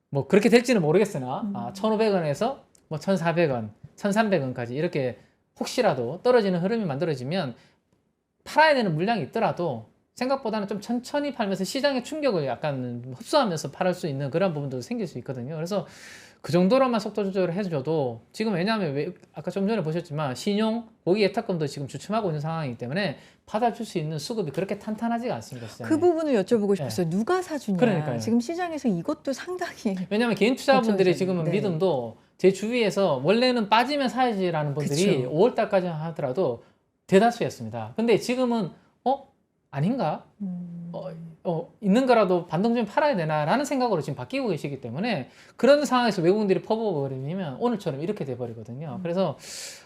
Speaker 2: 뭐 그렇게 될지는 모르겠으나 1,500원에서 뭐 1,400원, 1,300원까지 이렇게 혹시라도 떨어지는 흐름이 만들어지면 팔아야 되는 물량이 있더라도 생각보다는 좀 천천히 팔면서 시장의 충격을 약간 흡수하면서 팔을 수 있는 그런 부분도 생길 수 있거든요. 그래서 그 정도로만 속도 조절을 해줘도 지금 왜냐하면 아까 좀 전에 보셨지만 신용, 고기 예탁금도 지금 주춤하고 있는 상황이기 때문에 받아줄 수 있는 수급이 그렇게 탄탄하지가 않습니다. 시장에.
Speaker 1: 그 부분을 여쭤보고 싶었어요. 누가 사주냐.
Speaker 2: 그러니까요.
Speaker 1: 지금 시장에서 이것도 상당히
Speaker 2: 왜냐하면 개인 투자분들이
Speaker 1: 걱정이잖아요.
Speaker 2: 지금은
Speaker 1: 네.
Speaker 2: 믿음도 제 주위에서 원래는 빠지면 사야지라는 분들이
Speaker 1: 그쵸.
Speaker 2: 5월달까지 하더라도 대다수였습니다. 근데 지금은 아닌가? 있는 거라도 반등 좀 팔아야 되나라는 생각으로 지금 바뀌고 계시기 때문에 그런 상황에서 외국인들이 퍼부어버리면 오늘처럼 이렇게 돼버리거든요. 그래서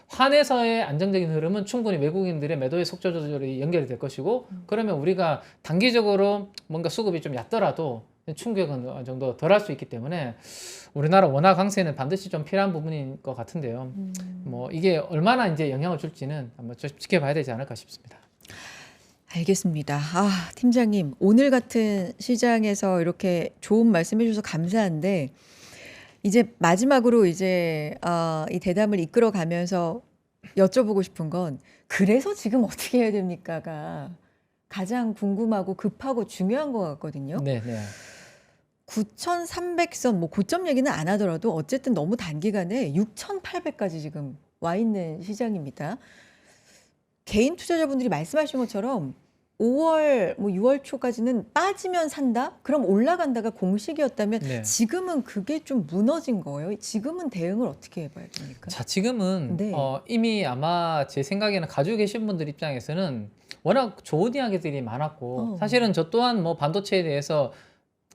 Speaker 2: 환에서의 안정적인 흐름은 충분히 외국인들의 매도의 속도 조절이 연결이 될 것이고 그러면 우리가 단기적으로 뭔가 수급이 좀 얕더라도 충격은 어느 정도 덜 할 수 있기 때문에 우리나라 원화 강세는 반드시 좀 필요한 부분인 것 같은데요. 뭐 이게 얼마나 이제 영향을 줄지는 한번 좀 지켜봐야 되지 않을까 싶습니다.
Speaker 1: 알겠습니다. 아, 팀장님, 오늘 같은 시장에서 이렇게 좋은 말씀 해주셔서 감사한데, 이제 마지막으로 이제 이 대담을 이끌어 가면서 여쭤보고 싶은 건, 그래서 지금 어떻게 해야 됩니까가 가장 궁금하고 급하고 중요한 것 같거든요.
Speaker 2: 네, 네.
Speaker 1: 9,300선, 뭐 고점 얘기는 안 하더라도 어쨌든 너무 단기간에 6,800까지 지금 와 있는 시장입니다. 개인 투자자분들이 말씀하신 것처럼 5월, 뭐 6월 초까지는 빠지면 산다? 그럼 올라간다가 공식이었다면
Speaker 2: 네.
Speaker 1: 지금은 그게 좀 무너진 거예요. 지금은 대응을 어떻게 해봐야 됩니까?
Speaker 2: 자, 지금은
Speaker 1: 네.
Speaker 2: 이미 아마 제 생각에는 가지고 계신 분들 입장에서는 워낙 좋은 이야기들이 많았고 사실은 저 또한 뭐 반도체에 대해서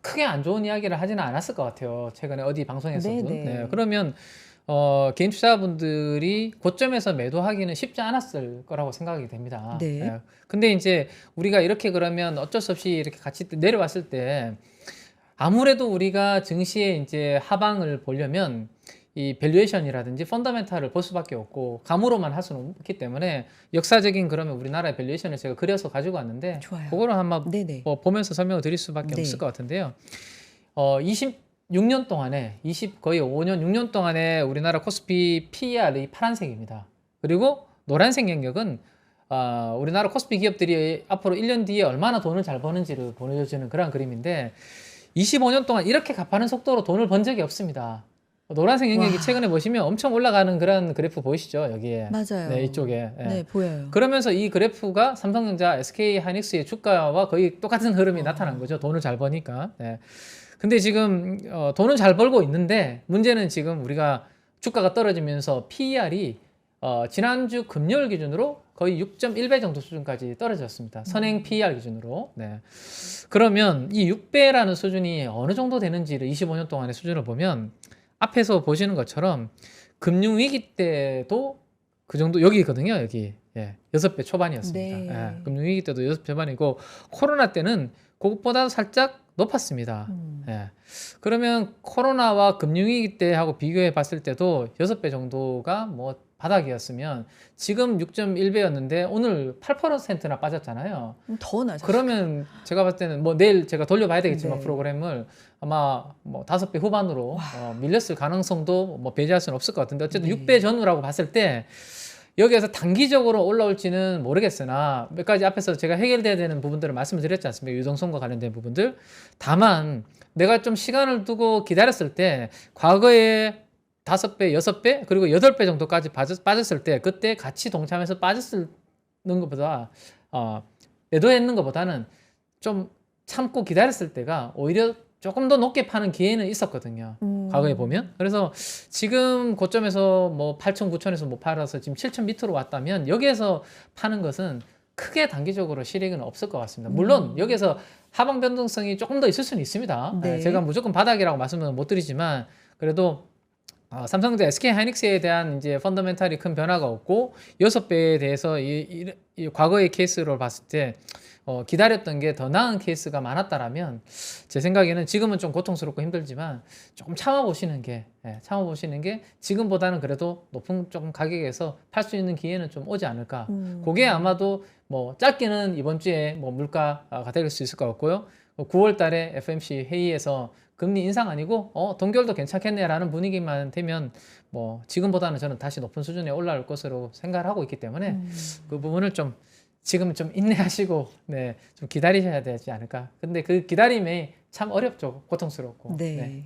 Speaker 2: 크게 안 좋은 이야기를 하지는 않았을 것 같아요. 최근에 어디 방송에서도.
Speaker 1: 네네.
Speaker 2: 네, 그러면 개인 투자분들이 고점에서 매도하기는 쉽지 않았을 거라고 생각이 됩니다.
Speaker 1: 네.
Speaker 2: 근데 이제 우리가 이렇게 그러면 어쩔 수 없이 이렇게 같이 내려왔을 때 아무래도 우리가 증시의 이제 하방을 보려면 이 밸류에이션이라든지 펀더멘탈을 볼 수밖에 없고 감으로만 할 수는 없기 때문에 역사적인 그러면 우리나라의 밸류에이션을 제가 그려서 가지고 왔는데
Speaker 1: 좋아요.
Speaker 2: 그거를 한번
Speaker 1: 네네.
Speaker 2: 뭐 보면서 설명을 드릴 수밖에
Speaker 1: 네.
Speaker 2: 없을 것 같은데요. 26년 동안에 거의 5년, 6년 동안에 우리나라 코스피 PER이 파란색입니다. 그리고 노란색 영역은 우리나라 코스피 기업들이 앞으로 1년 뒤에 얼마나 돈을 잘 버는지를 보여주는 그런 그림인데 25년 동안 이렇게 가파른 속도로 돈을 번 적이 없습니다. 노란색 영역이
Speaker 1: 와.
Speaker 2: 최근에 보시면 엄청 올라가는 그런 그래프 보이시죠? 여기에.
Speaker 1: 맞아요.
Speaker 2: 네, 이쪽에. 예.
Speaker 1: 네, 보여요.
Speaker 2: 그러면서 이 그래프가 삼성전자, SK 하이닉스의 주가와 거의 똑같은 흐름이 나타난 거죠. 돈을 잘 버니까. 네. 근데 지금 돈은 잘 벌고 있는데 문제는 지금 우리가 주가가 떨어지면서 PER이 지난주 금요일 기준으로 거의 6.1배 정도 수준까지 떨어졌습니다. 선행 PER 기준으로. 네. 그러면 이 6배라는 수준이 어느 정도 되는지를 25년 동안의 수준을 보면 앞에서 보시는 것처럼 금융위기 때도 그 정도 여기거든요. 여기. 예. 6배 초반이었습니다.
Speaker 1: 네.
Speaker 2: 예. 금융위기 때도 6배 초반이고 코로나 때는 그것보다 살짝 높았습니다. 예. 그러면 코로나와 금융위기 때하고 비교해 봤을 때도 6배 정도가 뭐 바닥이었으면 지금 6.1배였는데 오늘 8%나 빠졌잖아요.
Speaker 1: 더 나죠.
Speaker 2: 그러면 제가 봤을 때는 뭐 내일 제가 돌려봐야 되겠지만
Speaker 1: 네.
Speaker 2: 프로그램을 아마 뭐 5배 후반으로 밀렸을 가능성도 뭐 배제할 수는 없을 것 같은데 어쨌든
Speaker 1: 네.
Speaker 2: 6배 전후라고 봤을 때 여기에서 단기적으로 올라올지는 모르겠으나 몇 가지 앞에서 제가 해결돼야 되는 부분들을 말씀을 드렸지 않습니까? 유동성과 관련된 부분들. 다만 내가 좀 시간을 두고 기다렸을 때 과거에 5배, 6배, 그리고 8배 정도까지 빠졌을 때 그때 같이 동참해서 빠졌는 것보다 매도했는 것보다는 좀 참고 기다렸을 때가 오히려 조금 더 높게 파는 기회는 있었거든요. 과거에 보면. 그래서 지금 고점에서 뭐 8천, 9천에서 못 팔아서 지금 7천 밑으로 왔다면 여기에서 파는 것은 크게 단기적으로 실익은 없을 것 같습니다. 물론 여기에서 하방 변동성이 조금 더 있을 수는 있습니다.
Speaker 1: 네.
Speaker 2: 제가 무조건 바닥이라고 말씀은 못 드리지만 그래도 삼성전자, SK 하이닉스에 대한 이제 펀더멘탈이 큰 변화가 없고 6배에 대해서 이 과거의 케이스로 봤을 때 기다렸던 게 더 나은 케이스가 많았다라면 제 생각에는 지금은 좀 고통스럽고 힘들지만 조금 참아보시는 게 지금보다는 그래도 높은 조금 가격에서 팔 수 있는 기회는 좀 오지 않을까. 그게 아마도 뭐 짧게는 이번 주에 뭐 물가가 될 수 있을 것 같고요. 9월 달에 FOMC 회의에서 금리 인상 아니고 동결도 괜찮겠네라는 분위기만 되면 뭐 지금보다는 저는 다시 높은 수준에 올라올 것으로 생각을 하고 있기 때문에 그 부분을 좀 지금은 좀 인내하시고 네, 좀 기다리셔야 되지 않을까. 근데 그 기다림이 참 어렵죠. 고통스럽고.
Speaker 1: 네.
Speaker 2: 네.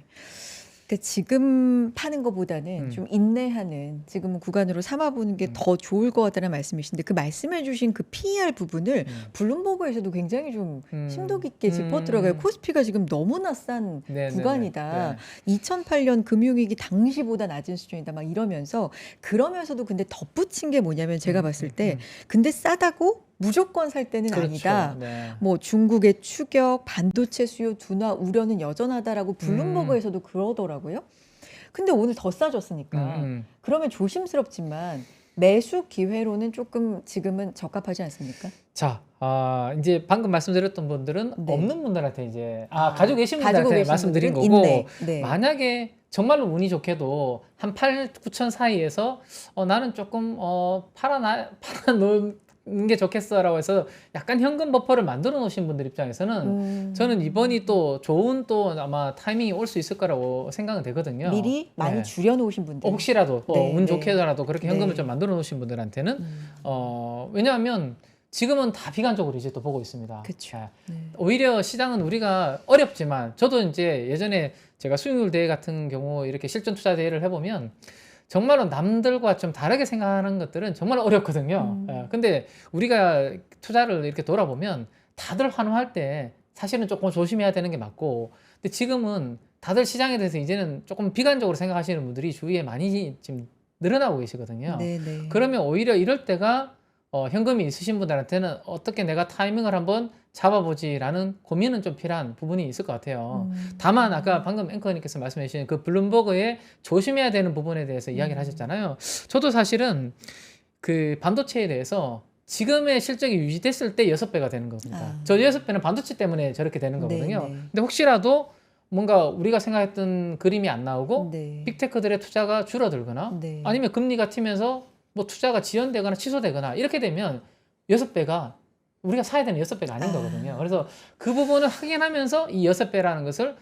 Speaker 1: 그러니까 지금 파는 것보다는 좀 인내하는 지금 구간으로 삼아보는 게 더 좋을 것 같다는 말씀이신데 그 말씀해주신 그 PER 부분을 블룸버그에서도 굉장히 좀 심도 깊게 짚어들어가요. 코스피가 지금 너무나 싼
Speaker 2: 네,
Speaker 1: 구간이다.
Speaker 2: 네.
Speaker 1: 2008년 금융위기 당시보다 낮은 수준이다. 막 이러면서 그러면서도 근데 덧붙인 게 뭐냐면 제가 봤을 때 근데 싸다고 무조건 살 때는
Speaker 2: 그렇죠.
Speaker 1: 아니다.
Speaker 2: 네.
Speaker 1: 뭐 중국의 추격, 반도체 수요 둔화 우려는 여전하다라고 블룸버그에서도 그러더라고요. 근데 오늘 더 싸졌으니까 그러면 조심스럽지만 매수 기회로는 조금 지금은 적합하지 않습니까?
Speaker 2: 자, 이제 방금 말씀드렸던 분들은
Speaker 1: 네.
Speaker 2: 없는 분들한테 이제 가지고 계신
Speaker 1: 가지고
Speaker 2: 분들한테
Speaker 1: 계신
Speaker 2: 말씀드린
Speaker 1: 분들은
Speaker 2: 거고
Speaker 1: 있네. 네.
Speaker 2: 만약에 정말로 운이 좋게도 한 8, 9천 사이에서 나는 조금 팔아놓는 게 좋겠어라고 해서 약간 현금 버퍼를 만들어 놓으신 분들 입장에서는 저는 이번이 또 좋은 또 아마 타이밍이 올 수 있을 거라고 생각은 되거든요.
Speaker 1: 미리 많이
Speaker 2: 네.
Speaker 1: 줄여놓으신 분들.
Speaker 2: 혹시라도
Speaker 1: 네,
Speaker 2: 운
Speaker 1: 네.
Speaker 2: 좋게라도 그렇게 현금을
Speaker 1: 네.
Speaker 2: 좀 만들어 놓으신 분들한테는 왜냐하면 지금은 다 비관적으로 이제 또 보고 있습니다.
Speaker 1: 그쵸.
Speaker 2: 예.
Speaker 1: 네.
Speaker 2: 오히려 시장은 우리가 어렵지만 저도 이제 예전에 제가 수익률 대회 같은 경우 이렇게 실전 투자 대회를 해보면 정말로 남들과 좀 다르게 생각하는 것들은 정말 어렵거든요. 예. 근데 우리가 투자를 이렇게 돌아보면 다들 환호할 때 사실은 조금 조심해야 되는 게 맞고, 근데 지금은 다들 시장에 대해서 이제는 조금 비관적으로 생각하시는 분들이 주위에 많이 지금 늘어나고 계시거든요.
Speaker 1: 네, 네.
Speaker 2: 그러면 오히려 이럴 때가 현금이 있으신 분들한테는 어떻게 내가 타이밍을 한번 잡아보지라는 고민은 좀 필요한 부분이 있을 것 같아요. 다만 아까 방금 앵커님께서 말씀해 주신 그 블룸버그에 조심해야 되는 부분에 대해서 이야기를 하셨잖아요. 저도 사실은 그 반도체에 대해서 지금의 실적이 유지됐을 때 6배가 되는 겁니다. 저 6배는 반도체 때문에 저렇게 되는 거거든요.
Speaker 1: 네, 네.
Speaker 2: 근데 혹시라도 뭔가 우리가 생각했던 그림이 안 나오고
Speaker 1: 네.
Speaker 2: 빅테크들의 투자가 줄어들거나
Speaker 1: 네.
Speaker 2: 아니면 금리가 튀면서 뭐 투자가 지연되거나 취소되거나 이렇게 되면 6배가 우리가 사야 되는 6배가 아닌 거거든요. 그래서 그 부분을 확인하면서 이 6배라는 것을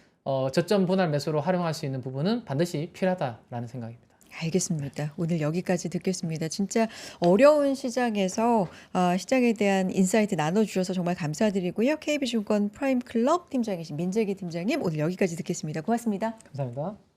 Speaker 2: 저점 분할 매수로 활용할 수 있는 부분은 반드시 필요하다라는 생각입니다.
Speaker 1: 알겠습니다. 오늘 여기까지 듣겠습니다. 진짜 어려운 시장에서 시장에 대한 인사이트 나눠주셔서 정말 감사드리고요. KB증권 프라임 클럽 팀장이신 민재기 팀장님 오늘 여기까지 듣겠습니다. 고맙습니다.
Speaker 2: 감사합니다.